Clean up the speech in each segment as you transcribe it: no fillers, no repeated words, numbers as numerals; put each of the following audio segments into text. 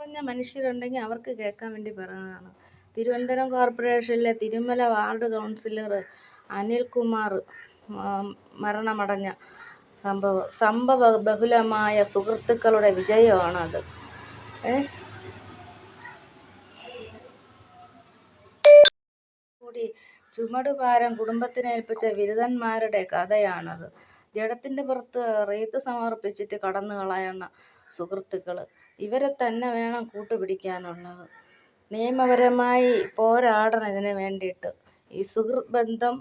കുറഞ്ഞ മനുഷ്യരുണ്ടെങ്കിൽ അവർക്ക് കേൾക്കാൻ വേണ്ടി പറയുന്നതാണ്. തിരുവനന്തപുരം കോർപ്പറേഷനിലെ തിരുമല വാർഡ് കൗൺസിലർ അനിൽകുമാർ മരണമടഞ്ഞ സംഭവബഹുലമായ സുഹൃത്തുക്കളുടെ വിജയമാണത്. കൂടി ചുമടുഭാരം കുടുംബത്തിനേൽപ്പിച്ച ബിരുദന്മാരുടെ കഥയാണത്. ജഡത്തിന്റെ പുറത്ത് റീത്ത് സമർപ്പിച്ചിട്ട് കടന്നു കളയുന്ന സുഹൃത്തുക്കൾ, ഇവരെ തന്നെ വേണം കൂട്ടുപിടിക്കാനുള്ളത്. നിയമപരമായി പോരാടണം ഇതിന് വേണ്ടിയിട്ട്. ഈ സുഹൃത്ത് ബന്ധം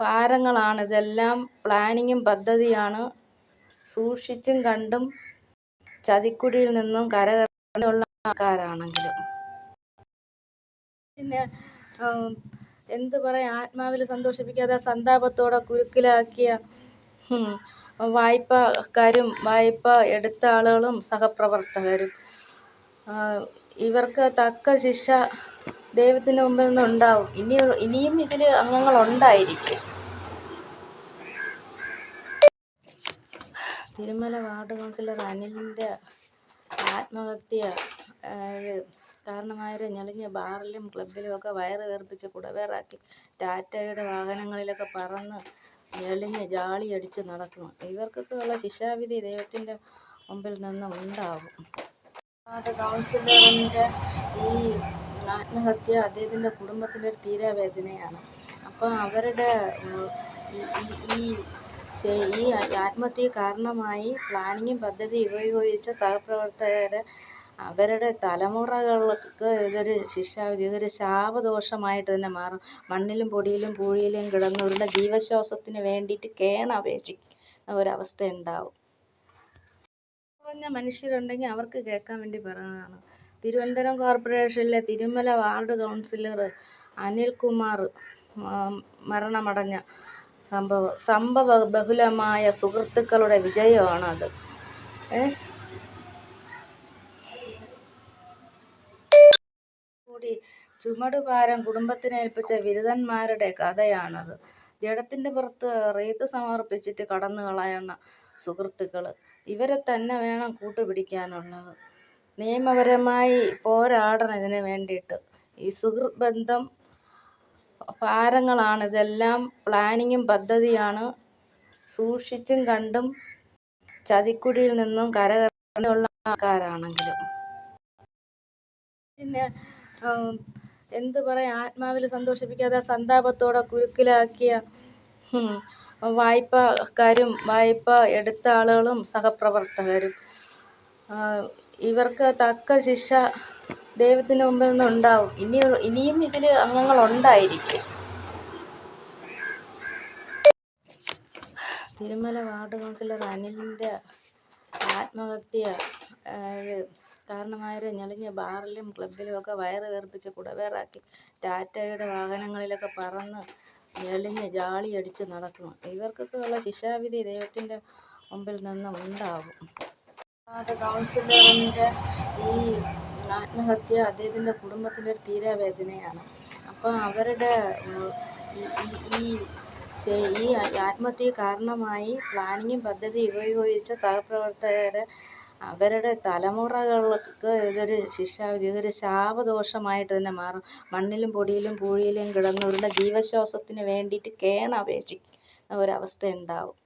ഭാരങ്ങളാണ്. ഇതെല്ലാം പ്ലാനിങ്ങും പദ്ധതിയാണ്. സൂക്ഷിച്ചും കണ്ടും ചതിക്കുഴിയിൽ നിന്നും കരകയറാനുള്ള ആൾക്കാരാണെങ്കിലും പിന്നെ എന്ത് പറയാം, ആത്മാവിൽ സന്തോഷിപ്പിക്കാതെ സന്താപത്തോടെ കുരുക്കിലാക്കിയ വായ്പക്കാരും വായ്പ എടുത്ത ആളുകളും സഹപ്രവർത്തകരും, ഇവർക്ക് തക്ക ശിക്ഷ ദൈവത്തിന് മുമ്പിൽ നിന്നുണ്ടാവും. ഇനിയും ഇതിൽ അംഗങ്ങളുണ്ടായിരിക്കും. തിരുമല വാർഡ് കൗൺസിലർ അനിലിൻ്റെ ആത്മഹത്യ കാരണമായവരെ ഞെളിഞ്ഞ ബാറിലും ക്ലബിലും ഒക്കെ വയറ് വീർപ്പിച്ച് കുടവേറാക്കി ടാറ്റയുടെ വാഹനങ്ങളിലൊക്കെ പറന്ന് ഞെളിഞ്ഞ് ജാളിയടിച്ച് നടക്കണം. ഇവർക്കൊക്കെ ഉള്ള ശിക്ഷാവിധി ദൈവത്തിൻ്റെ മുമ്പിൽ നിന്ന് ഉണ്ടാകും. വാർഡ് കൗൺസിലറിൻ്റെ ഈ ആത്മഹത്യ അദ്ദേഹത്തിൻ്റെ കുടുംബത്തിൻ്റെ ഒരു തീരാവേദനയാണ്. അപ്പോൾ അവരുടെ ഈ ആത്മഹത്യക്ക് കാരണമായി പ്ലാനിങ്ങും പദ്ധതി ഉപയോഗിച്ച സഹപ്രവർത്തകരെ, അവരുടെ തലമുറകൾക്ക് ഇതൊരു ശിക്ഷാവിധി, ഇതൊരു ശാപദോഷമായിട്ട് തന്നെ മാറും. മണ്ണിലും പൊടിയിലും പൂഴിയിലും കിടന്നവരുടെ ജീവശ്വാസത്തിന് വേണ്ടിയിട്ട് കേണപേക്ഷിക്കുന്ന ഒരവസ്ഥ ഉണ്ടാവും. കുറഞ്ഞ മനുഷ്യരുണ്ടെങ്കിൽ അവർക്ക് കേൾക്കാൻ വേണ്ടി പറയുന്നതാണ്. തിരുവനന്തപുരം കോർപ്പറേഷനിലെ തിരുമല വാർഡ് കൗൺസിലർ അനിൽകുമാർ മരണമടഞ്ഞ സംഭവബഹുലമായ സുഹൃത്തുക്കളുടെ വിജയമാണത്. കൂടി ചുമടുഭാരം കുടുംബത്തിനേൽപ്പിച്ച ബിരുദന്മാരുടെ കഥയാണത്. ജഡത്തിന്റെ പുറത്ത് റീത്ത് സമർപ്പിച്ചിട്ട് കടന്നു കളയുന്ന സുഹൃത്തുക്കൾ, ഇവരെ തന്നെ വേണം കൂട്ടുപിടിക്കാനുള്ളത്. നിയമപരമായി പോരാടണം ഇതിന് വേണ്ടിയിട്ട്. ഈ സുഹൃത്ത് ബന്ധം ഭാരങ്ങളാണ്. ഇതെല്ലാം പ്ലാനിങ്ങും പദ്ധതിയാണ്. സൂക്ഷിച്ചും കണ്ടും ചതിക്കുഴിയിൽ നിന്നും കരകയറാനുള്ള ആൾക്കാരാണെങ്കിലും പിന്നെ എന്ത് പറയാം, ആത്മാവിൽ സന്തോഷിപ്പിക്കാതെ സന്താപത്തോടെ കുരുക്കിലാക്കിയ വായ്പക്കാരും വായ്പ എടുത്ത ആളുകളും സഹപ്രവർത്തകരും, ഇവർക്ക് തക്ക ശിക്ഷ ദൈവത്തിന് മുമ്പിൽ നിന്നുണ്ടാവും. ഇനിയും ഇതിൽ അംഗങ്ങളുണ്ടായിരിക്കും. തിരുമല വാർഡ് കൗൺസിലർ അനിലിൻ്റെ ആത്മഹത്യ കാരണമായവരെ ഞെളിഞ്ഞ ബാറിലും ക്ലബിലും ഒക്കെ വയറ് വീർപ്പിച്ച് കുടവേറാക്കി ടാറ്റയുടെ വാഹനങ്ങളിലൊക്കെ പറന്ന് ഞെളിഞ്ഞ് ജാളിയടിച്ച് നടക്കണം. ഇവർക്കൊക്കെ ഉള്ള ശിക്ഷാവിധി ദൈവത്തിൻ്റെ മുമ്പിൽ നിന്ന് ഉണ്ടാകും. വാർഡ് കൗൺസിലറിൻ്റെ ഈ ആത്മഹത്യ അദ്ദേഹത്തിൻ്റെ കുടുംബത്തിൻ്റെ ഒരു തീരാവേദനയാണ്. അപ്പോൾ അവരുടെ ഈ ആത്മഹത്യക്ക് കാരണമായി പ്ലാനിങ്ങും പദ്ധതി ഉപയോഗിച്ച സഹപ്രവർത്തകരെ, അവരുടെ തലമുറകൾക്ക് ഇതൊരു ശിക്ഷാവിധി, ഇതൊരു ശാപദോഷമായിട്ട് തന്നെ മാറും. മണ്ണിലും പൊടിയിലും പൂഴിയിലും കിടന്നവരുടെ ജീവശ്വാസത്തിന് വേണ്ടിയിട്ട് കേണപേക്ഷിക്കുന്ന ഒരവസ്ഥ ഉണ്ടാവും.